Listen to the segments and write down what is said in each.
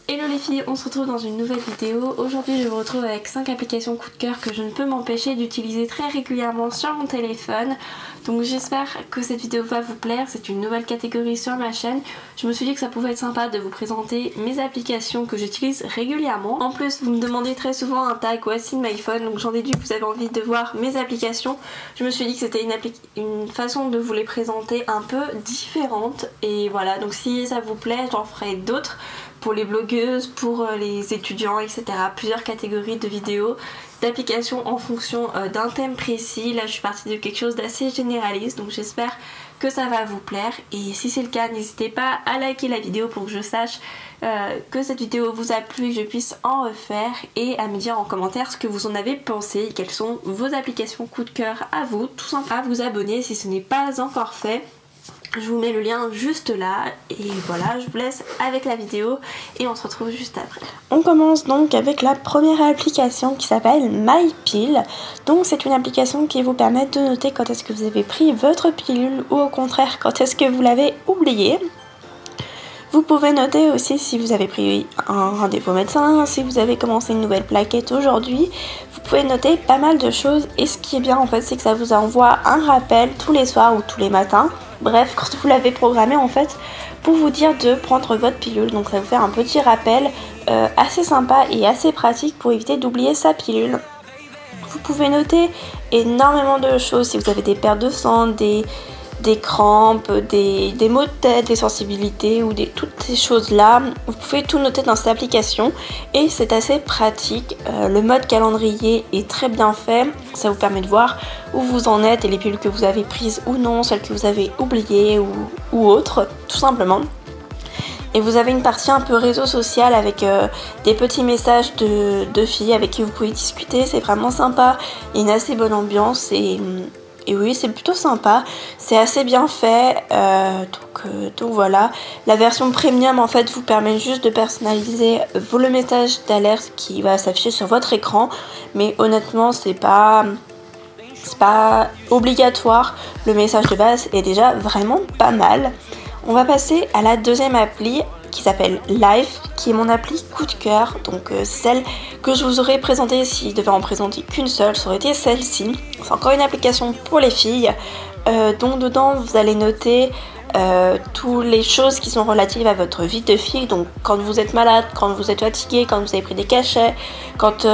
Hello les filles, on se retrouve dans une nouvelle vidéo. Aujourd'hui je vous retrouve avec 5 applications coup de cœur que je ne peux m'empêcher d'utiliser très régulièrement sur mon téléphone. Donc j'espère que cette vidéo va vous plaire, c'est une nouvelle catégorie sur ma chaîne. Je me suis dit que ça pouvait être sympa de vous présenter mes applications que j'utilise régulièrement. En plus vous me demandez très souvent un tag voici de my phone, donc j'en déduis que vous avez envie de voir mes applications. Je me suis dit que c'était une façon de vous les présenter un peu différente. Et voilà, donc si ça vous plaît j'en ferai d'autres. Pour les blogueuses, pour les étudiants, etc. Plusieurs catégories de vidéos, d'applications en fonction d'un thème précis. Là je suis partie de quelque chose d'assez généraliste, donc j'espère que ça va vous plaire. Et si c'est le cas, n'hésitez pas à liker la vidéo pour que je sache que cette vidéo vous a plu et que je puisse en refaire. Et à me dire en commentaire ce que vous en avez pensé, quelles sont vos applications coup de cœur à vous. Tout simplement à vous abonner si ce n'est pas encore fait. Je vous mets le lien juste là et voilà, je vous laisse avec la vidéo et on se retrouve juste après. On commence donc avec la première application qui s'appelle MyPill. Donc c'est une application qui vous permet de noter quand est-ce que vous avez pris votre pilule ou au contraire quand est-ce que vous l'avez oubliée. Vous pouvez noter aussi si vous avez pris un rendez-vous médecin, si vous avez commencé une nouvelle plaquette aujourd'hui. Vous pouvez noter pas mal de choses et ce qui est bien en fait c'est que ça vous envoie un rappel tous les soirs ou tous les matins. Bref, quand vous l'avez programmé en fait pour vous dire de prendre votre pilule. Donc ça va vous faire un petit rappel assez sympa et assez pratique pour éviter d'oublier sa pilule. Vous pouvez noter énormément de choses si vous avez des pertes de sang, des crampes, des maux de tête, des sensibilités ou toutes ces choses là. Vous pouvez tout noter dans cette application et c'est assez pratique. Le mode calendrier est très bien fait, ça vous permet de voir où vous en êtes et les pilules que vous avez prises ou non, celles que vous avez oubliées ou autres, tout simplement. Et vous avez une partie un peu réseau social avec des petits messages de filles avec qui vous pouvez discuter, c'est vraiment sympa, il y a une assez bonne ambiance et oui, c'est plutôt sympa, c'est assez bien fait, donc voilà. La version premium en fait vous permet juste de personnaliser le message d'alerte qui va s'afficher sur votre écran, mais honnêtement c'est pas obligatoire, le message de base est déjà vraiment pas mal. On va passer à la deuxième appli qui s'appelle Life, qui est mon appli coup de cœur, donc celle que je vous aurais présentée si je devais en présenter qu'une seule, ça aurait été celle-ci. C'est encore une application pour les filles, dont dedans vous allez noter toutes les choses qui sont relatives à votre vie de fille, donc quand vous êtes malade, quand vous êtes fatigué, quand vous avez pris des cachets, quand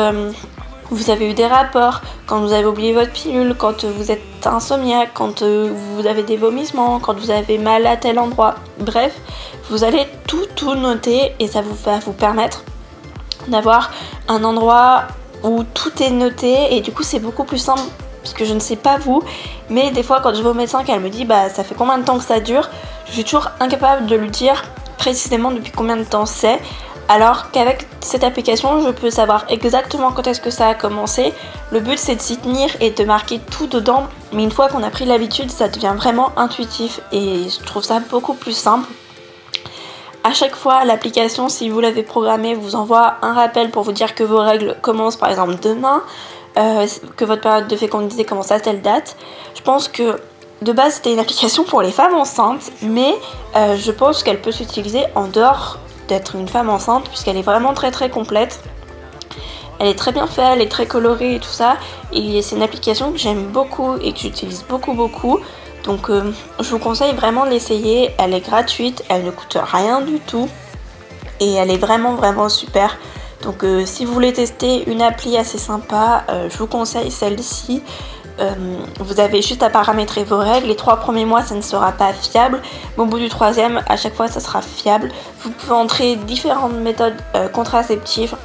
vous avez eu des rapports, quand vous avez oublié votre pilule, quand vous êtes insomniaque, quand vous avez des vomissements, quand vous avez mal à tel endroit. Bref, vous allez tout noter et ça va vous permettre d'avoir un endroit où tout est noté et du coup c'est beaucoup plus simple parce que je ne sais pas vous, mais des fois quand je vais au médecin qu'elle me dit bah ça fait combien de temps que ça dure, je suis toujours incapable de lui dire précisément depuis combien de temps c'est. Alors qu'avec cette application, je peux savoir exactement quand est-ce que ça a commencé. Le but c'est de s'y tenir et de marquer tout dedans. Mais une fois qu'on a pris l'habitude, ça devient vraiment intuitif et je trouve ça beaucoup plus simple. À chaque fois, l'application, si vous l'avez programmée, vous envoie un rappel pour vous dire que vos règles commencent par exemple demain, que votre période de fécondité commence à telle date. Je pense que de base c'était une application pour les femmes enceintes, mais je pense qu'elle peut s'utiliser en dehors d'être une femme enceinte puisqu'elle est vraiment très complète. Elle est très bien faite, elle est très colorée et tout ça et c'est une application que j'aime beaucoup et que j'utilise beaucoup donc je vous conseille vraiment de l'essayer. Elle est gratuite, elle ne coûte rien du tout et elle est vraiment super. Donc si vous voulez tester une appli assez sympa, je vous conseille celle-ci. Vous avez juste à paramétrer vos règles. Les 3 premiers mois ça ne sera pas fiable, mais au bout du 3e à chaque fois ça sera fiable. Vous pouvez entrer différentes méthodes contraceptives,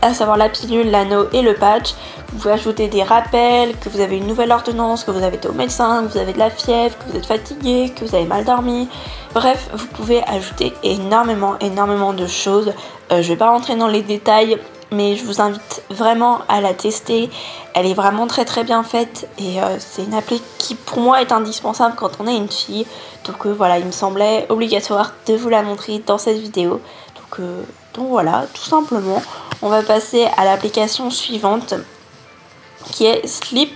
à savoir la pilule, l'anneau et le patch. Vous pouvez ajouter des rappels, que vous avez une nouvelle ordonnance, que vous avez été au médecin, que vous avez de la fièvre, que vous êtes fatigué, que vous avez mal dormi. Bref, vous pouvez ajouter énormément de choses. Je vais pas rentrer dans les détails, mais je vous invite vraiment à la tester. Elle est vraiment très bien faite et c'est une appli qui pour moi est indispensable quand on est une fille. Donc voilà, il me semblait obligatoire de vous la montrer dans cette vidéo. Donc voilà, tout simplement. On va passer à l'application suivante qui est Sleep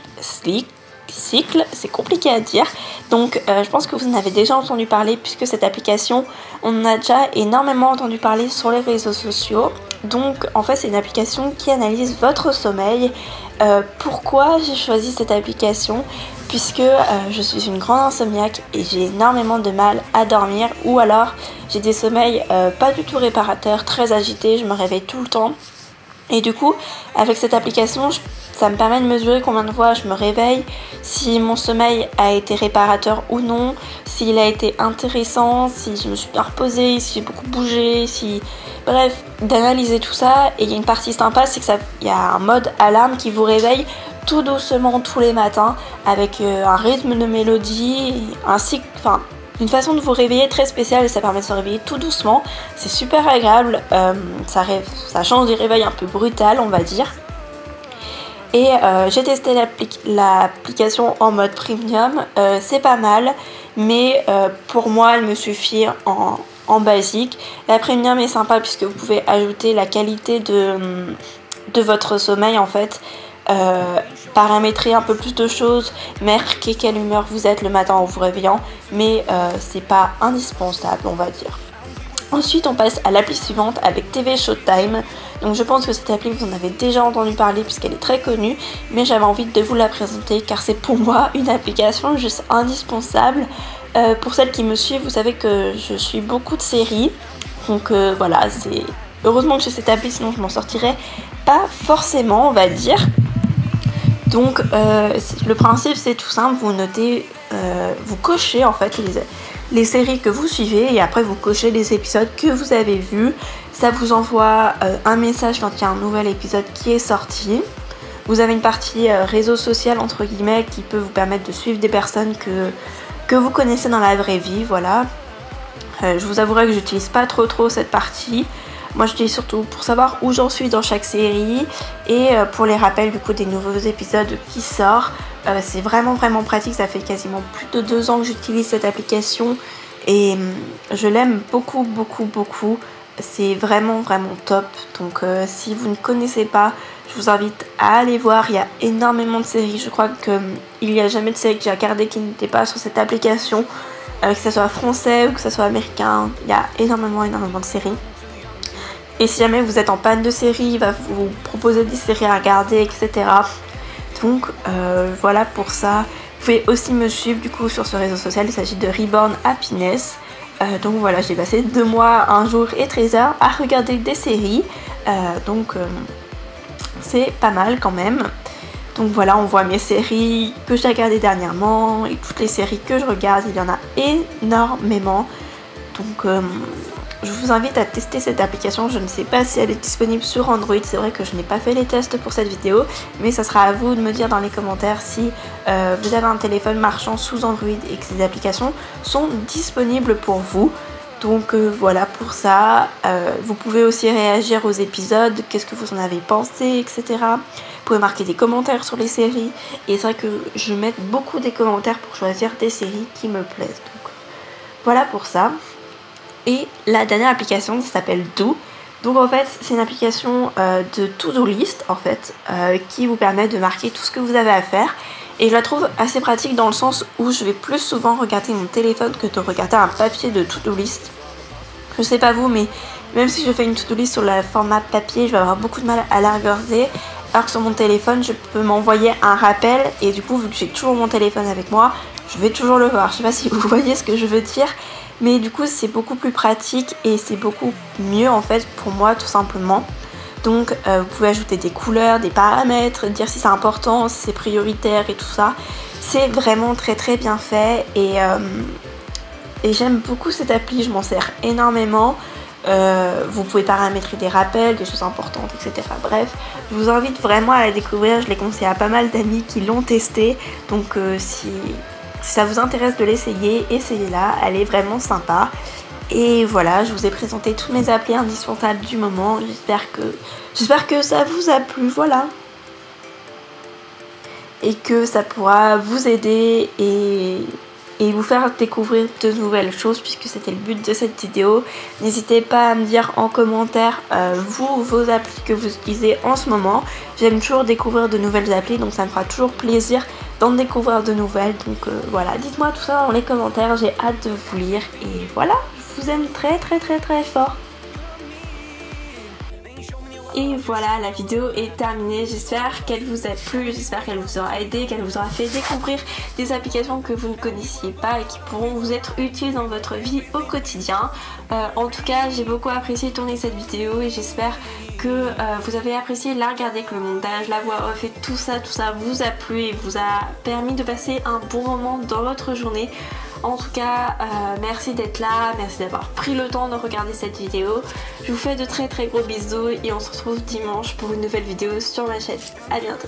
cycle, c'est compliqué à dire. Donc je pense que vous en avez déjà entendu parler puisque cette application, on en a déjà énormément entendu parler sur les réseaux sociaux. Donc en fait c'est une application qui analyse votre sommeil. Pourquoi j'ai choisi cette application? Puisque je suis une grande insomniaque et j'ai énormément de mal à dormir, ou alors j'ai des sommeils pas du tout réparateurs, très agités, je me réveille tout le temps. Et du coup, avec cette application, ça me permet de mesurer combien de fois je me réveille, si mon sommeil a été réparateur ou non, s'il a été intéressant, si je me suis bien reposée, si j'ai beaucoup bougé, si... Bref, d'analyser tout ça. Et il y a une partie sympa, c'est que il y a un mode alarme qui vous réveille tout doucement tous les matins avec un rythme de mélodie, un cycle, enfin une façon de vous réveiller très spéciale et ça permet de se réveiller tout doucement. C'est super agréable, ça change des réveils un peu brutal on va dire. Et j'ai testé l'application en mode premium, c'est pas mal, mais pour moi elle me suffit en basique. La premium est sympa puisque vous pouvez ajouter la qualité de votre sommeil en fait. Paramétrer un peu plus de choses, marquer quelle humeur vous êtes le matin en vous réveillant, mais c'est pas indispensable on va dire. Ensuite on passe à l'appli suivante avec TV Showtime. Donc je pense que cette appli vous en avez déjà entendu parler puisqu'elle est très connue, mais j'avais envie de vous la présenter car c'est pour moi une application juste indispensable. Pour celles qui me suivent, vous savez que je suis beaucoup de séries, donc voilà, c'est heureusement que j'ai cette appli, sinon je m'en sortirais pas forcément on va dire. Donc le principe c'est tout simple, vous notez, vous cochez en fait les séries que vous suivez et après vous cochez les épisodes que vous avez vus. Ça vous envoie un message quand il y a un nouvel épisode qui est sorti. Vous avez une partie réseau social entre guillemets qui peut vous permettre de suivre des personnes que vous connaissez dans la vraie vie, voilà. Je vous avouerai que j'utilise pas trop cette partie. Moi j'utilise surtout pour savoir où j'en suis dans chaque série et pour les rappels du coup des nouveaux épisodes qui sortent. C'est vraiment pratique, ça fait quasiment plus de 2 ans que j'utilise cette application et je l'aime beaucoup. C'est vraiment top. Donc si vous ne connaissez pas, je vous invite à aller voir, il y a énormément de séries. Je crois qu'il n'y a jamais de série que j'ai regardée qui n'était pas sur cette application, que ce soit français ou que ce soit américain, il y a énormément de séries. Et si jamais vous êtes en panne de séries, il va vous proposer des séries à regarder, etc. Donc voilà pour ça. Vous pouvez aussi me suivre du coup sur ce réseau social, il s'agit de Reborn Happiness. Donc voilà, j'ai passé 2 mois, 1 jour et 13 heures à regarder des séries. Donc c'est pas mal quand même. Donc voilà, on voit mes séries que j'ai regardées dernièrement et toutes les séries que je regarde, il y en a énormément. Donc je vous invite à tester cette application. Je ne sais pas si elle est disponible sur Android, c'est vrai que je n'ai pas fait les tests pour cette vidéo, mais ça sera à vous de me dire dans les commentaires si vous avez un téléphone marchand sous Android et que ces applications sont disponibles pour vous. Donc voilà pour ça. Vous pouvez aussi réagir aux épisodes, qu'est-ce que vous en avez pensé, etc. Vous pouvez marquer des commentaires sur les séries et c'est vrai que je mets beaucoup des commentaires pour choisir des séries qui me plaisent. Donc voilà pour ça. Et la dernière application qui s'appelle Do. Donc en fait c'est une application de to-do list en fait qui vous permet de marquer tout ce que vous avez à faire. Et je la trouve assez pratique dans le sens où je vais plus souvent regarder mon téléphone que de regarder un papier de to-do list. Je sais pas vous, mais même si je fais une to-do list sur le format papier, je vais avoir beaucoup de mal à la regarder. Alors que sur mon téléphone, je peux m'envoyer un rappel et du coup, vu que j'ai toujours mon téléphone avec moi, je vais toujours le voir. Je sais pas si vous voyez ce que je veux dire, mais du coup, c'est beaucoup plus pratique et c'est beaucoup mieux en fait pour moi tout simplement. Donc vous pouvez ajouter des couleurs, des paramètres, dire si c'est important, si c'est prioritaire et tout ça. C'est vraiment très bien fait et j'aime beaucoup cette appli, je m'en sers énormément. Vous pouvez paramétrer des rappels, des choses importantes, etc. Bref, je vous invite vraiment à la découvrir, je l'ai conseillé à pas mal d'amis qui l'ont testé. Donc si ça vous intéresse de l'essayer, essayez-la, elle est vraiment sympa. Et voilà, je vous ai présenté toutes mes applis indispensables du moment. J'espère que ça vous a plu, voilà. Et que ça pourra vous aider et vous faire découvrir de nouvelles choses puisque c'était le but de cette vidéo. N'hésitez pas à me dire en commentaire vos applis que vous utilisez en ce moment. J'aime toujours découvrir de nouvelles applis, donc ça me fera toujours plaisir d'en découvrir de nouvelles. Donc voilà, dites-moi tout ça dans les commentaires, j'ai hâte de vous lire et voilà, je vous aime très très très très fort. Et voilà, la vidéo est terminée, j'espère qu'elle vous a plu, j'espère qu'elle vous aura aidé, qu'elle vous aura fait découvrir des applications que vous ne connaissiez pas et qui pourront vous être utiles dans votre vie au quotidien. En tout cas, j'ai beaucoup apprécié tourner cette vidéo et j'espère que vous avez apprécié la regarder, que le montage, la voix off et tout ça vous a plu et vous a permis de passer un bon moment dans votre journée. En tout cas, merci d'être là, merci d'avoir pris le temps de regarder cette vidéo. Je vous fais de très très gros bisous et on se retrouve dimanche pour une nouvelle vidéo sur ma chaîne. À bientôt.